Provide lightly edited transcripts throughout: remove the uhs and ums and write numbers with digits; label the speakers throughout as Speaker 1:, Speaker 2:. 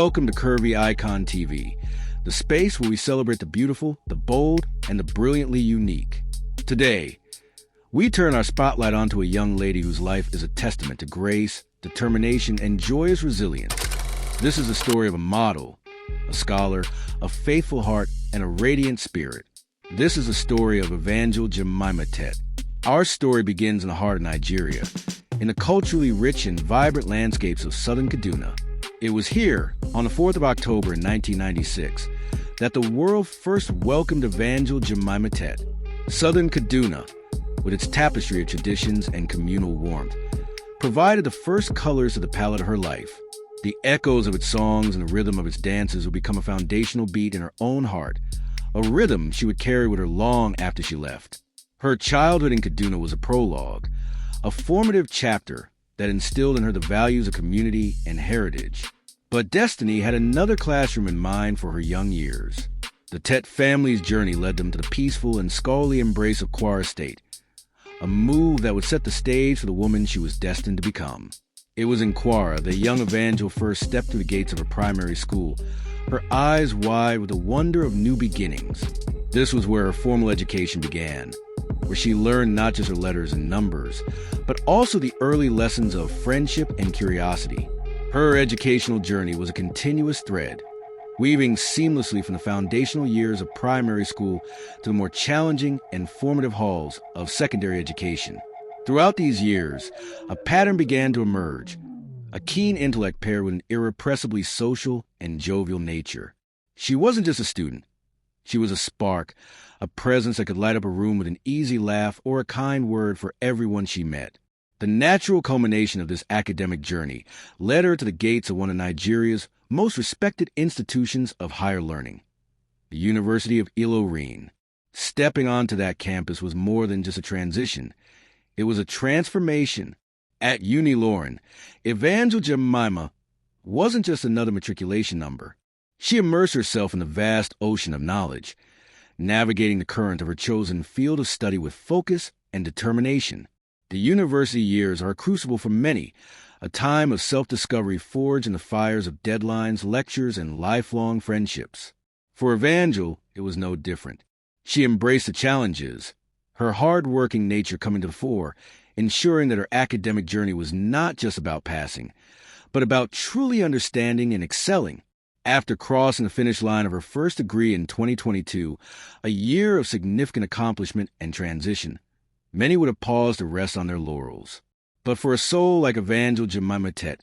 Speaker 1: Welcome to Curvy Icon TV, the space where we celebrate the beautiful, the bold, and the brilliantly unique. Today, we turn our spotlight onto a young lady whose life is a testament to grace, determination, and joyous resilience. This is the story of a model, a scholar, a faithful heart, and a radiant spirit. This is the story of Evangel Jemima Tete. Our story begins in the heart of Nigeria, in the culturally rich and vibrant landscapes of southern Kaduna. It was here, on the 4th of October in 1996, that the world first welcomed Evangel Jemima Tete. Southern Kaduna, with its tapestry of traditions and communal warmth, provided the first colors to the palette of her life. The echoes of its songs and the rhythm of its dances would become a foundational beat in her own heart, a rhythm she would carry with her long after she left. Her childhood in Kaduna was a prologue, a formative chapter that instilled in her the values of community and heritage. But destiny had another classroom in mind for her young years. The Tete family's journey led them to the peaceful and scholarly embrace of Kwara State, a move that would set the stage for the woman she was destined to become. It was in Kwara that young Evangel first stepped through the gates of her primary school, her eyes wide with the wonder of new beginnings. This was where her formal education began, where she learned not just her letters and numbers, but also the early lessons of friendship and curiosity. Her educational journey was a continuous thread, weaving seamlessly from the foundational years of primary school to the more challenging and formative halls of secondary education. Throughout these years, a pattern began to emerge, a keen intellect paired with an irrepressibly social and jovial nature. She wasn't just a student. She was a spark, a presence that could light up a room with an easy laugh or a kind word for everyone she met. The natural culmination of this academic journey led her to the gates of one of Nigeria's most respected institutions of higher learning, the University of Ilorin. Stepping onto that campus was more than just a transition. It was a transformation. At Unilorin, Evangel Jemima wasn't just another matriculation number. She immersed herself in the vast ocean of knowledge, navigating the current of her chosen field of study with focus and determination. The university years are a crucible for many, a time of self-discovery forged in the fires of deadlines, lectures, and lifelong friendships. For Evangel, it was no different. She embraced the challenges, her hard-working nature coming to the fore, ensuring that her academic journey was not just about passing, but about truly understanding and excelling. After crossing the finish line of her first degree in 2022, a year of significant accomplishment and transition, many would have paused to rest on their laurels. But for a soul like Evangel Jemima Tete,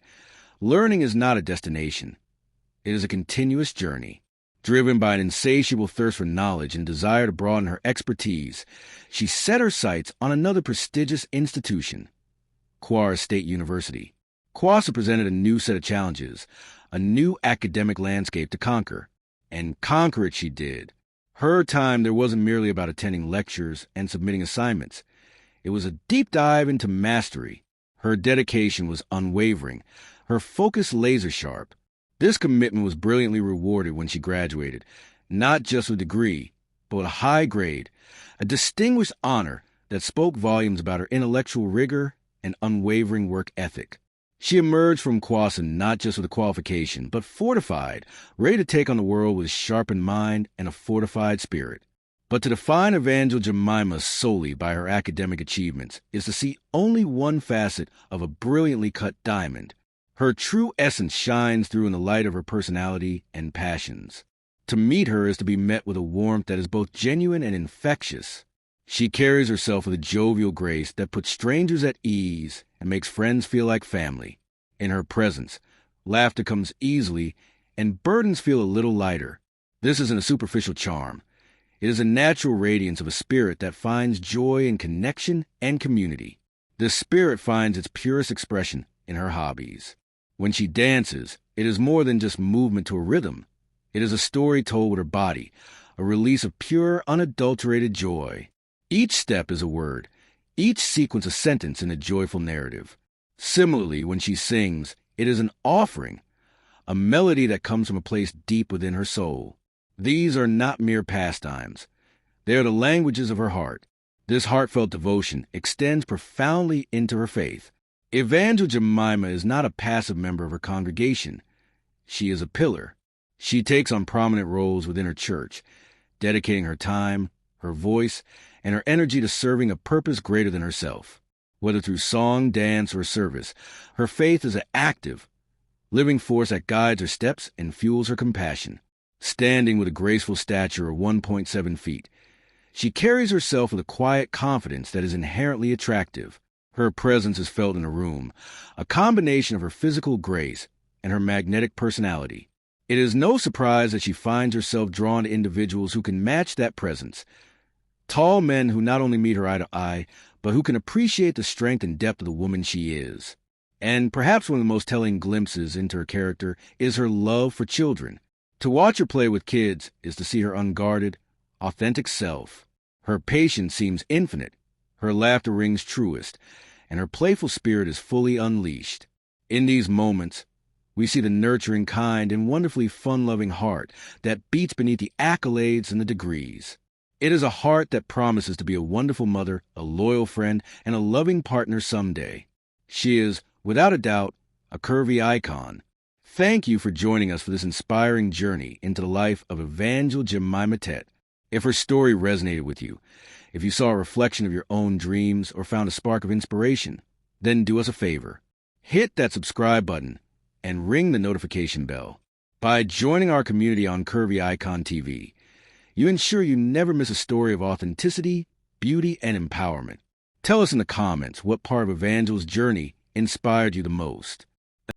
Speaker 1: learning is not a destination. It is a continuous journey. Driven by an insatiable thirst for knowledge and desire to broaden her expertise, she set her sights on another prestigious institution, Kwara State University. Kwasa presented a new set of challenges, a new academic landscape to conquer, and conquer it she did. Her time there wasn't merely about attending lectures and submitting assignments. It was a deep dive into mastery. Her dedication was unwavering, her focus laser-sharp. This commitment was brilliantly rewarded when she graduated, not just with a degree, but with a high grade, a distinguished honor that spoke volumes about her intellectual rigor and unwavering work ethic. She emerged from Kwasa not just with a qualification, but fortified, ready to take on the world with a sharpened mind and a fortified spirit. But to define Evangel Jemima solely by her academic achievements is to see only one facet of a brilliantly cut diamond. Her true essence shines through in the light of her personality and passions. To meet her is to be met with a warmth that is both genuine and infectious. She carries herself with a jovial grace that puts strangers at ease and makes friends feel like family. In her presence, laughter comes easily and burdens feel a little lighter. This isn't a superficial charm. It is a natural radiance of a spirit that finds joy in connection and community. This spirit finds its purest expression in her hobbies. When she dances, it is more than just movement to a rhythm. It is a story told with her body, a release of pure, unadulterated joy. Each step is a word, each sequence a sentence in a joyful narrative. Similarly, when she sings, it is an offering, a melody that comes from a place deep within her soul. These are not mere pastimes. They are the languages of her heart. This heartfelt devotion extends profoundly into her faith. Evangel Jemima is not a passive member of her congregation. she is a pillar. She takes on prominent roles within her church, dedicating her time, her voice, and her energy to serving a purpose greater than herself. Whether through song, dance, or service, her faith is an active, living force that guides her steps and fuels her compassion. Standing with a graceful stature of 1.7 feet, she carries herself with a quiet confidence that is inherently attractive. Her presence is felt in a room, a combination of her physical grace and her magnetic personality. It is no surprise that she finds herself drawn to individuals who can match that presence. Tall men who not only meet her eye to eye, but who can appreciate the strength and depth of the woman she is. And perhaps one of the most telling glimpses into her character is her love for children. To watch her play with kids is to see her unguarded, authentic self. Her patience seems infinite, her laughter rings truest, and her playful spirit is fully unleashed. In these moments, we see the nurturing, kind, and wonderfully fun-loving heart that beats beneath the accolades and the degrees. It is a heart that promises to be a wonderful mother, a loyal friend, and a loving partner someday. She is, without a doubt, a curvy icon. Thank you for joining us for this inspiring journey into the life of Evangel Jemima Tete. If her story resonated with you, if you saw a reflection of your own dreams or found a spark of inspiration, then do us a favor. Hit that subscribe button and ring the notification bell. By joining our community on Curvy Icon TV, you ensure you never miss a story of authenticity, beauty, and empowerment. Tell us in the comments what part of Evangel's journey inspired you the most.